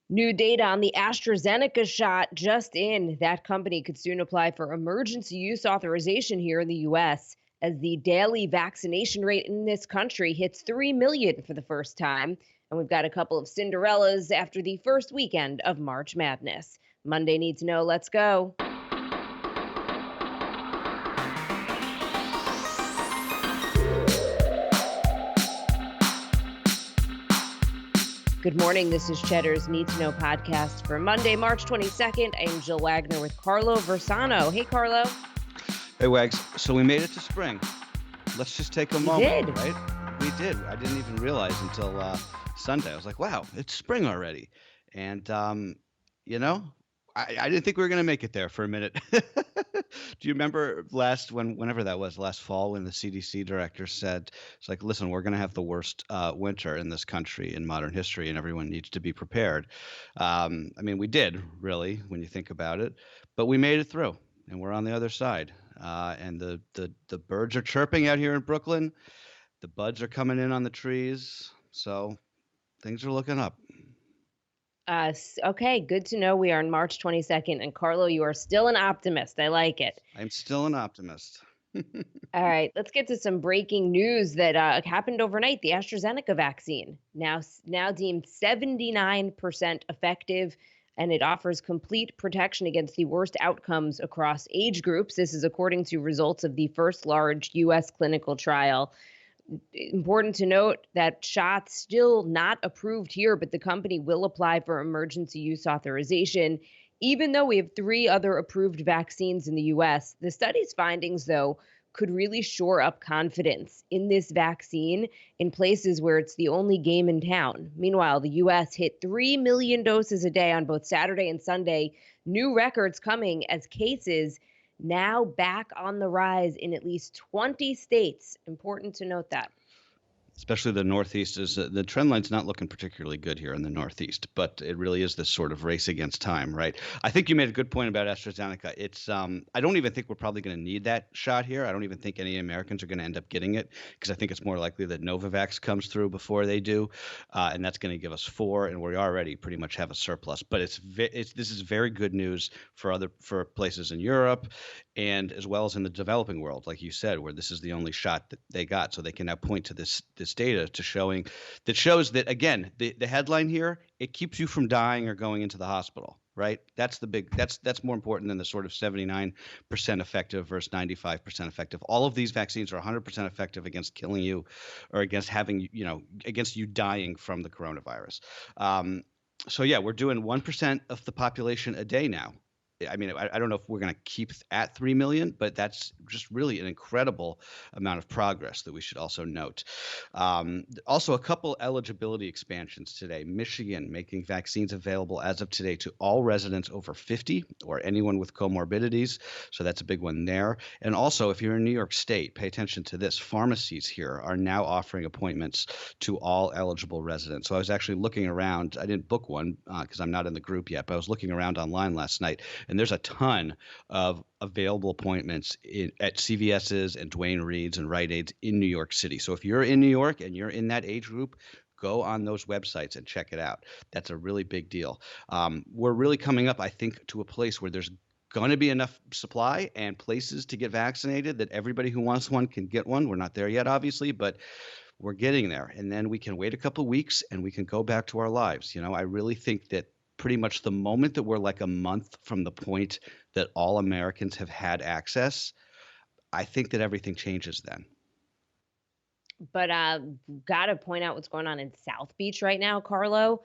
New data on the AstraZeneca shot just in. That company could soon apply for emergency use authorization here in the U.S. as the daily vaccination rate in this country hits 3 million for the first time. And we've got a couple of Cinderellas after the first weekend of March Madness. Monday Need to Know. Let's go. Good morning. This is Cheddar's Need to Know podcast for Monday, March 22nd. I am Jill Wagner with Carlo Versano. Hey, Carlo. Hey, Wags. So we made it to spring. Let's just take a moment, Did. right? We did. I didn't even realize until Sunday. I was like, wow, it's spring already. And, you know, I didn't think we were going to make it there for a minute. Do you remember whenever that was, last fall, when the CDC director said, it's like, listen, we're going to have the worst winter in this country in modern history, and everyone needs to be prepared. I mean, we did, really, when you think about it, but we made it through, and we're on the other side. And the birds are chirping out here in Brooklyn. The buds are coming in on the trees. So things are looking up. Okay, good to know we are on March 22nd. And Carlo, you are still an optimist. I like it. I'm still an optimist. All right, let's get to some breaking news that happened overnight. The AstraZeneca vaccine now deemed 79% effective, and it offers complete protection against the worst outcomes across age groups. This is according to results of the first large U.S. clinical trial. Important to note that shots still not approved here, but the company will apply for emergency use authorization, even though we have 3 other approved vaccines in the U.S. The study's findings, though, could really shore up confidence in this vaccine in places where it's the only game in town. Meanwhile, the U.S. hit 3 million doses a day on both Saturday and Sunday. New records coming as cases now back on the rise in at least 20 states. Important to note that. Especially the Northeast is the trend line's not looking particularly good here in the Northeast, but it really is this sort of race against time, right? I think you made a good point about AstraZeneca. It's I don't even think we're probably going to need that shot here. I don't even think any Americans are going to end up getting it because I think it's more likely that Novavax comes through before they do, and that's going to give us 4, and we already pretty much have a surplus. But this is very good news for places in Europe, and as well as in the developing world, like you said, where this is the only shot that they got, so they can now point to this data that shows that, again, the headline here, it keeps you from dying or going into the hospital, right? That's more important than the sort of 79% effective versus 95% effective. All of these vaccines are 100% effective against killing you or against against you dying from the coronavirus. So yeah, we're doing 1% of the population a day now. I mean, I don't know if we're going to keep at 3 million, but that's just really an incredible amount of progress that we should also note. Also, a couple eligibility expansions today. Michigan making vaccines available as of today to all residents over 50 or anyone with comorbidities. So that's a big one there. And also, if you're in New York State, pay attention to this. Pharmacies here are now offering appointments to all eligible residents. So I was actually looking around. I didn't book one because I'm not in the group yet, but I was looking around online last night. And there's a ton of available appointments at CVS's and Duane Reade's and Rite Aid's in New York City. So if you're in New York and you're in that age group, go on those websites and check it out. That's a really big deal. We're really coming up, I think, to a place where there's going to be enough supply and places to get vaccinated that everybody who wants one can get one. We're not there yet, obviously, but we're getting there. And then we can wait a couple of weeks and we can go back to our lives. I really think that pretty much the moment that we're like a month from the point that all Americans have had access, I think that everything changes then. But got to point out what's going on in South Beach right now, Carlo.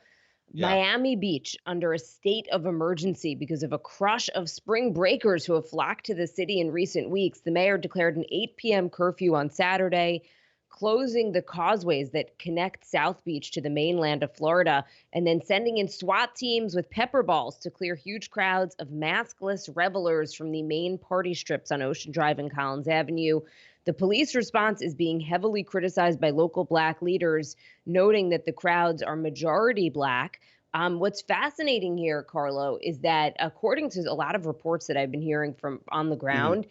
Yeah. Miami Beach under a state of emergency because of a crush of spring breakers who have flocked to the city in recent weeks. The mayor declared an 8 p.m. curfew on Saturday, closing the causeways that connect South Beach to the mainland of Florida, and then sending in SWAT teams with pepper balls to clear huge crowds of maskless revelers from the main party strips on Ocean Drive and Collins Avenue. The police response is being heavily criticized by local Black leaders, noting that the crowds are majority Black. What's fascinating here, Carlo, is that according to a lot of reports that I've been hearing from on the ground,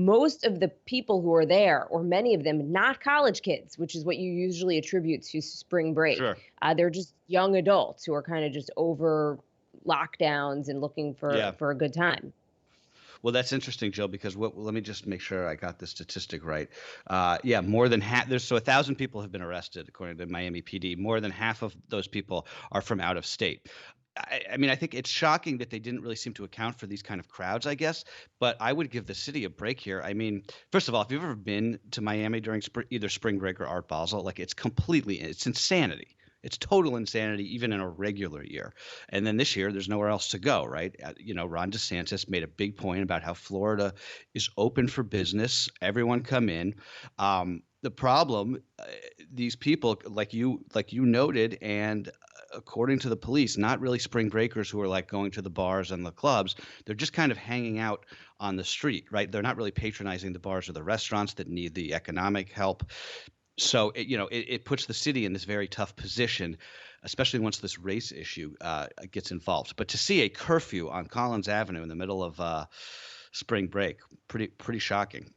most of the people who are there, or many of them, not college kids, which is what you usually attribute to spring break. Sure. They're just young adults who are kind of just over lockdowns and looking Yeah. for a good time. Well, that's interesting, Joe, because let me just make sure I got the statistic right. Yeah, more than half. There's 1,000 people have been arrested, according to Miami PD. More than half of those people are from out of state. I mean, I think it's shocking that they didn't really seem to account for these kind of crowds, I guess. But I would give the city a break here. I mean, first of all, if you've ever been to Miami during either spring break or Art Basel, like it's insanity. It's total insanity, even in a regular year. And then this year, there's nowhere else to go, right? Ron DeSantis made a big point about how Florida is open for business. Everyone come in. The problem, these people, like you noted, and according to the police, not really spring breakers who are like going to the bars and the clubs. They're just kind of hanging out on the street, right? They're not really patronizing the bars or the restaurants that need the economic help. So it puts the city in this very tough position, especially once this race issue gets involved. But to see a curfew on Collins Avenue in the middle of spring break, pretty shocking.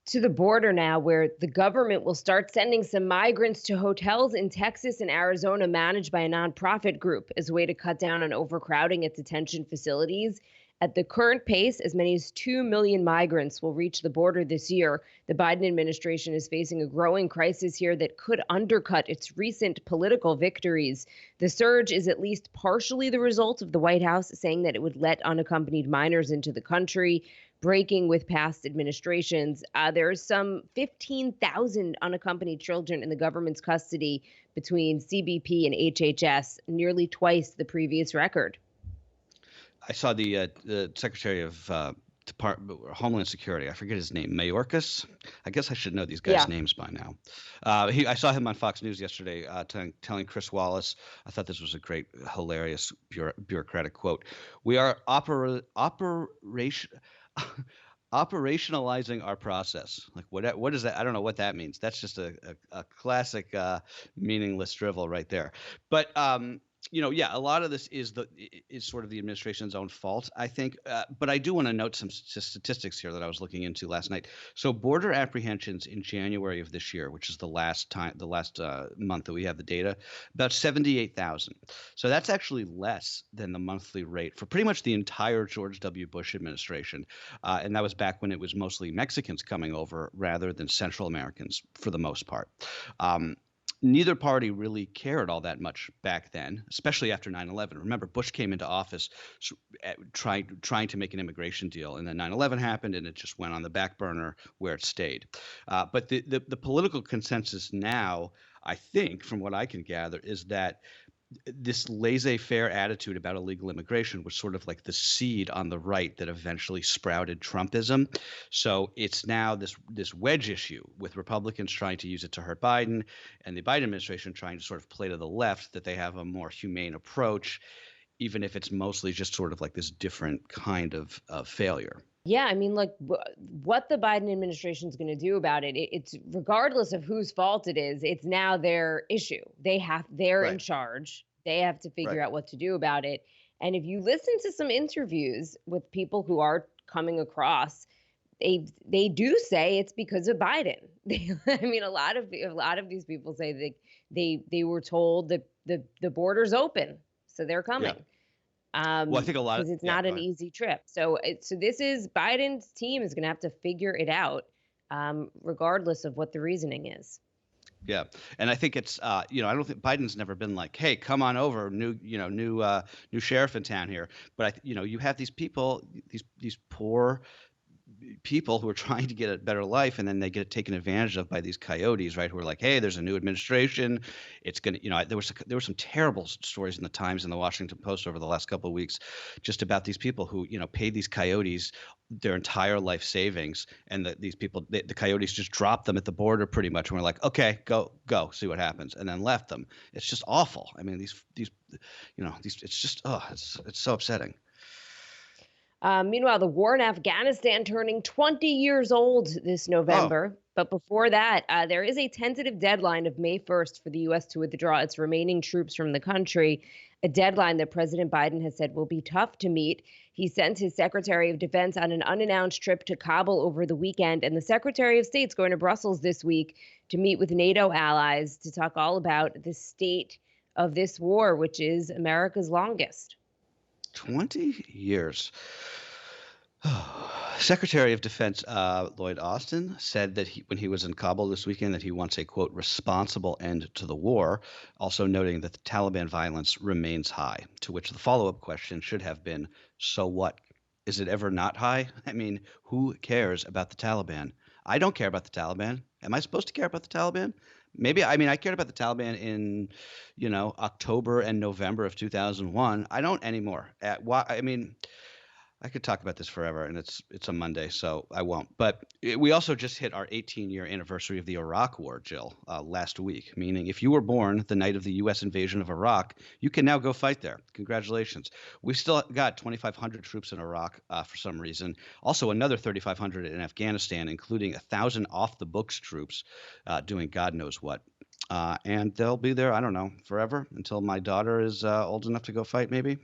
To the border now, where the government will start sending some migrants to hotels in Texas and Arizona managed by a nonprofit group as a way to cut down on overcrowding at detention facilities. At the current pace, as many as 2 million migrants will reach the border this year. The Biden administration is facing a growing crisis here that could undercut its recent political victories. The surge is at least partially the result of the White House saying that it would let unaccompanied minors into the country, breaking with past administrations. There's some 15,000 unaccompanied children in the government's custody between CBP and HHS, nearly twice the previous record. I saw the Secretary of Department Homeland Security. I forget his name. Mayorkas. I guess I should know these guys' names by now. I saw him on Fox News yesterday telling Chris Wallace. I thought this was a great, hilarious, bureaucratic quote. "We are operationalizing our process." Like what is that? I don't know what that means. That's just a classic meaningless drivel right there. But yeah, a lot of this is sort of the administration's own fault, I think. But I do want to note some statistics here that I was looking into last night. So border apprehensions in January of this year, which is the last month that we have the data, about 78,000. So that's actually less than the monthly rate for pretty much the entire George W. Bush administration. And that was back when it was mostly Mexicans coming over rather than Central Americans for the most part. Neither party really cared all that much back then, especially after 9/11. Remember, Bush came into office trying to make an immigration deal, and then 9/11 happened, and it just went on the back burner where it stayed. But the political consensus now, I think, from what I can gather, is that this laissez-faire attitude about illegal immigration was sort of like the seed on the right that eventually sprouted Trumpism. So it's now this wedge issue with Republicans trying to use it to hurt Biden and the Biden administration trying to sort of play to the left that they have a more humane approach, even if it's mostly just sort of like this different kind of failure. Yeah, I mean, like what the Biden administration is going to do about it, it's regardless of whose fault it is, it's now their issue. They're in charge. They have to figure out what to do about it. And if you listen to some interviews with people who are coming across, they do say it's because of Biden. I mean, a lot of these people say they were told that the border's open, so they're coming. Yeah. Well, I think a lot because it's not an easy trip. So this is Biden's team is going to have to figure it out, regardless of what the reasoning is. Yeah, and I think it's I don't think Biden's never been like, hey, come on over, new sheriff in town here. But you have these people, these poor people who are trying to get a better life, and then they get taken advantage of by these coyotes, right? Who are like, hey, there's a new administration. It's going to, there were some terrible stories in the Times and the Washington Post over the last couple of weeks just about these people who, paid these coyotes their entire life savings. And these people, the coyotes just dropped them at the border pretty much. And we're like, okay, go see what happens. And then left them. It's just awful. I mean, it's just, it's so upsetting. Meanwhile, the war in Afghanistan turning 20 years old this Oh, November. But before that, there is a tentative deadline of May 1st for the U.S. to withdraw its remaining troops from the country, a deadline that President Biden has said will be tough to meet. He sent his Secretary of Defense on an unannounced trip to Kabul over the weekend, and the Secretary of State's going to Brussels this week to meet with NATO allies to talk all about the state of this war, which is America's longest. 20 years. Secretary of Defense Lloyd Austin said that when he was in Kabul this weekend that he wants a, quote, responsible end to the war, also noting that the Taliban violence remains high, to which the follow-up question should have been, so what? Is it ever not high? I mean, who cares about the Taliban? I don't care about the Taliban. Am I supposed to care about the Taliban? Maybe. I mean, I cared about the Taliban in, October and November of 2001. I don't anymore. I mean, I could talk about this forever, and it's a Monday, so I won't. But we also just hit our 18-year anniversary of the Iraq War, Jill, last week. Meaning, if you were born the night of the U.S. invasion of Iraq, you can now go fight there. Congratulations. We still got 2,500 troops in Iraq for some reason. Also, another 3,500 in Afghanistan, including 1,000 off-the-books troops doing God knows what. And they'll be there, I don't know, forever until my daughter is old enough to go fight, maybe.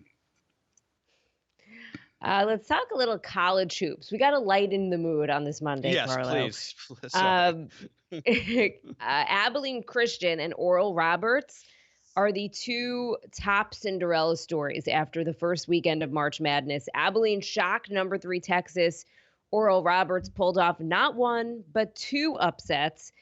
Let's talk a little college hoops. We got to lighten the mood on this Monday, Yes, Carlo. please. Sorry. Abilene Christian and Oral Roberts are the two top Cinderella stories after the first weekend of March Madness. Abilene shocked number 3 Texas. Oral Roberts pulled off not one, but 2 upsets,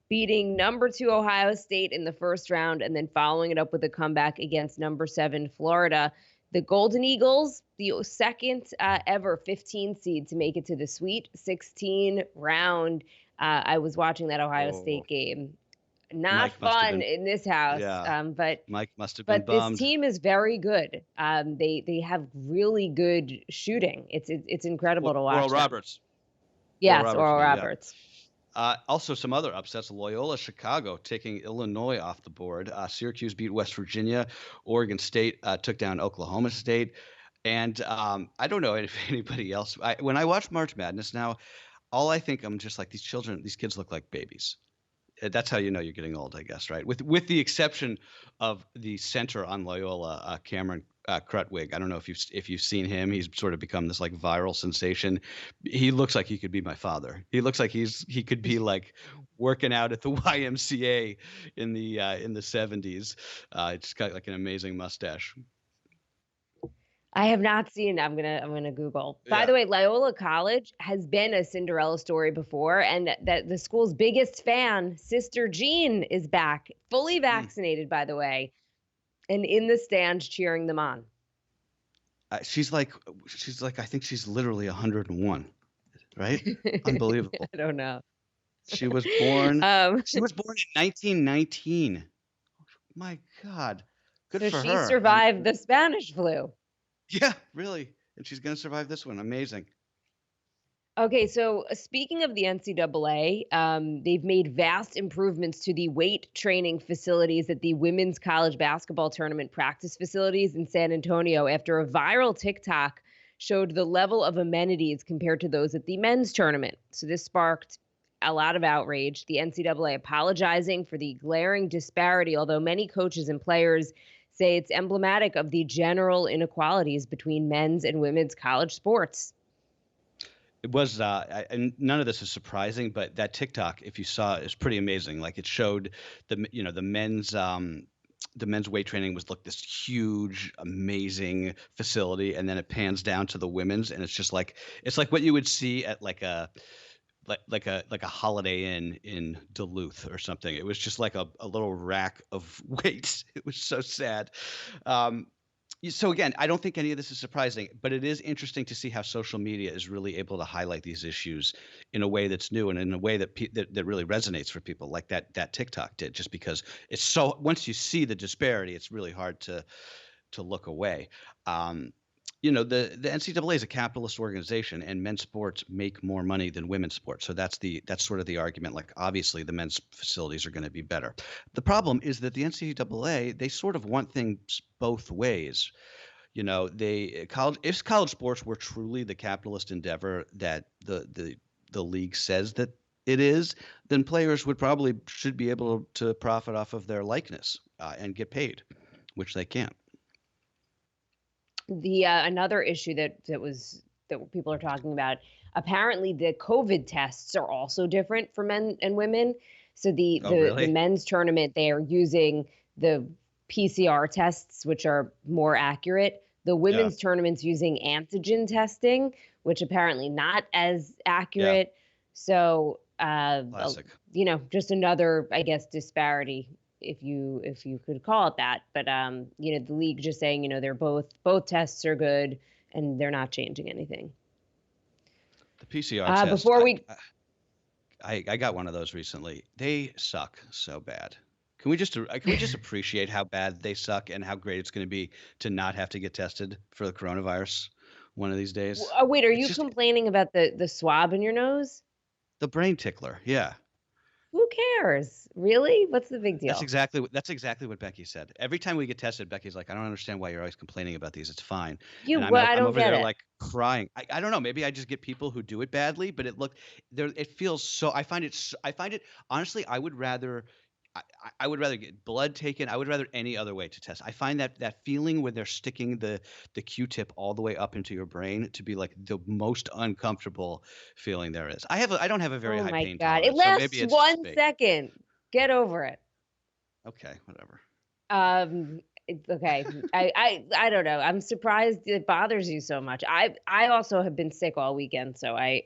beating number 2 Ohio State in the first round and then following it up with a comeback against number 7 Florida. The Golden Eagles, the second ever 15 seed to make it to the Sweet 16 round. I was watching that Ohio State game. Not fun in this house, but Mike must have been bummed. This team is very good. They have really good shooting. It's incredible to watch. Oral Roberts. Yes, Oral Roberts. Also, some other upsets. Loyola Chicago taking Illinois off the board. Syracuse beat West Virginia. Oregon State took down Oklahoma State. And I don't know if anybody else. When I watch March Madness now, all I think, I'm just like, these kids look like babies. That's how you know you're getting old, I guess, right? With the exception of the center on Loyola, Cameron Krutwig. I don't know if you've seen him. He's sort of become this like viral sensation. He looks like he could be my father. He looks like he could be like working out at the YMCA in the 70s. It's got like an amazing mustache. I have not seen. I'm gonna Google. By the way, Loyola College has been a Cinderella story before, and that the school's biggest fan, Sister Jean, is back, fully vaccinated, by the way, and in the stands cheering them on. She's like, I think she's literally 101, right? Unbelievable. I don't know. She was born. She was born in 1919. My God, good for her. She survived the Spanish flu. Yeah, really. And she's going to survive this one. Amazing. Okay, so speaking of the NCAA, they've made vast improvements to the weight training facilities at the women's college basketball tournament practice facilities in San Antonio after a viral TikTok showed the level of amenities compared to those at the men's tournament. So this sparked a lot of outrage. The NCAA apologizing for the glaring disparity, although many coaches and players say it's emblematic of the general inequalities between men's and women's college sports. It was, and none of this is surprising, but that TikTok, if you saw, is pretty amazing. Like it showed the men's weight training was this huge, amazing facility, and then it pans down to the women's, and it's like what you would see at like a Holiday Inn in Duluth or something. It was just like a little rack of weights. It was so sad. So again, I don't think any of this is surprising, but it is interesting to see how social media is really able to highlight these issues in a way that's new and in a way that that really resonates for people, like that TikTok did. Just because it's so, once you see the disparity, it's really hard to look away. The NCAA is a capitalist organization, and men's sports make more money than women's sports. So that's sort of the argument. Like, obviously, the men's facilities are going to be better. The problem is that the NCAA, they sort of want things both ways. if college sports were truly the capitalist endeavor that the league says that it is, then players should be able to profit off of their likeness and get paid, which they can't. The another issue that people are talking about, apparently the COVID tests are also different for men and women. So the Really? men's tournament, they are using the PCR tests, which are more accurate. The Yeah. women's tournament's using antigen testing, which apparently not as Yeah. accurate. So Classic. just another, I guess, disparity, if you could call it that. But the league just saying, they're both tests are good and they're not changing anything. The PCR test. Before we I got one of those recently. They suck so bad. Can we just appreciate how bad they suck and how great it's going to be to not have to get tested for the coronavirus one of these days? wait, are It's you just complaining about the swab in your nose? the brain tickler. Yeah. Who cares? Really? What's the big That's deal? exactly what Becky said. Every time we get tested, Becky's like, "I don't understand why you're always complaining about these. It's fine." And Well, I I'm don't over get there it. like crying. I don't know. Maybe I just get people who do it badly, but it feels so. I find it honestly. I would rather get blood taken. I would rather any other way to test. I find that feeling when they're sticking the Q-tip all the way up into your brain to be like the most uncomfortable feeling there is. I don't have a very Oh high my pain God. It tolerance, so maybe lasts it's just one me. second. Get over it. Okay, whatever. It's okay. I don't know. I'm surprised it bothers you so much. I also have been sick all weekend, so I'm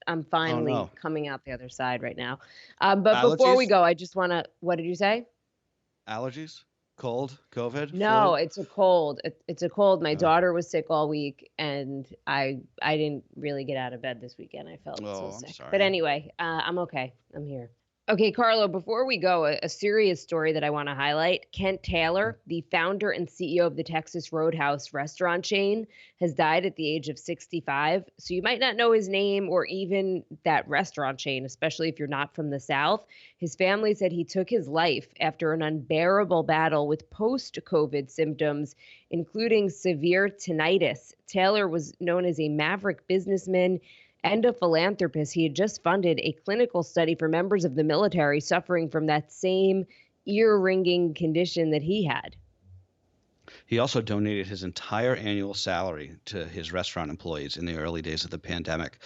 Oh finally no. coming out the other side right now. But before we Allergies? go, I just want to. What did you say? Allergies? Cold? COVID? No, Flu? it's a cold. It's a cold. My Oh. daughter was sick all week, and I didn't really get out of bed this weekend. I felt so Oh, I'm sick. But sorry. anyway, I'm okay. I'm here. Okay, Carlo, before we go, a serious story that I want to highlight. Kent Taylor, the founder and CEO of the Texas Roadhouse restaurant chain, has died at the age of 65. So you might not know his name or even that restaurant chain, especially if you're not from the South. His family said he took his life after an unbearable battle with post-COVID symptoms, including severe tinnitus. Taylor was known as a maverick businessman and a philanthropist. He had just funded a clinical study for members of the military suffering from that same ear-ringing condition that he had. He also donated his entire annual salary to his restaurant employees in the early days of the pandemic.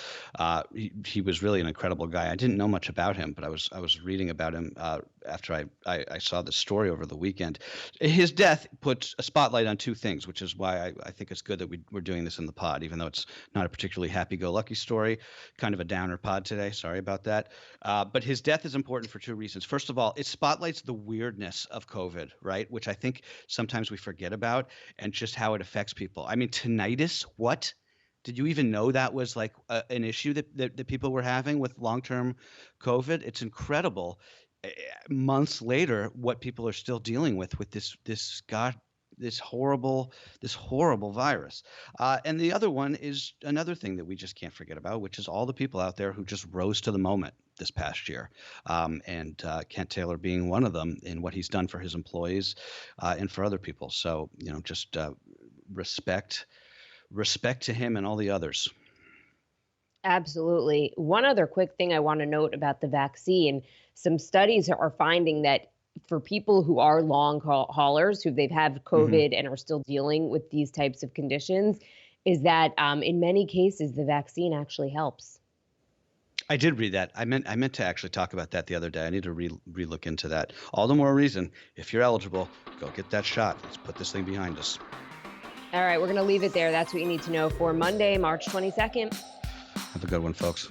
He was really an incredible guy. I didn't know much about him, but I was reading about him after I saw the story over the weekend. His death puts a spotlight on two things, which is why I think it's good that we're doing this in the pod, even though it's not a particularly happy-go-lucky story. Kind of a downer pod today. Sorry about that. But his death is important for two reasons. First of all, it spotlights the weirdness of COVID, right? Which I think sometimes we forget about, and just how it affects people. I mean, tinnitus, what? Did you even know that was like an issue that people were having with long-term COVID? It's incredible. Months later, what people are still dealing with this horrible virus. And the other one is another thing that we just can't forget about, which is all the people out there who just rose to the moment this past year. And Kent Taylor being one of them in what he's done for his employees and for other people. So, just respect to him and all the others. Absolutely. One other quick thing I want to note about the vaccine, some studies are finding that for people who are long haulers, who they've had Mm-hmm. COVID and are still dealing with these types of conditions, is that in many cases, the vaccine actually helps. I did read that. I meant to actually talk about that the other day. I need to re-look into that. All the more reason, if you're eligible, go get that shot. Let's put this thing behind us. All right, we're going to leave it there. That's what you need to know for Monday, March 22nd. Have a good one, folks.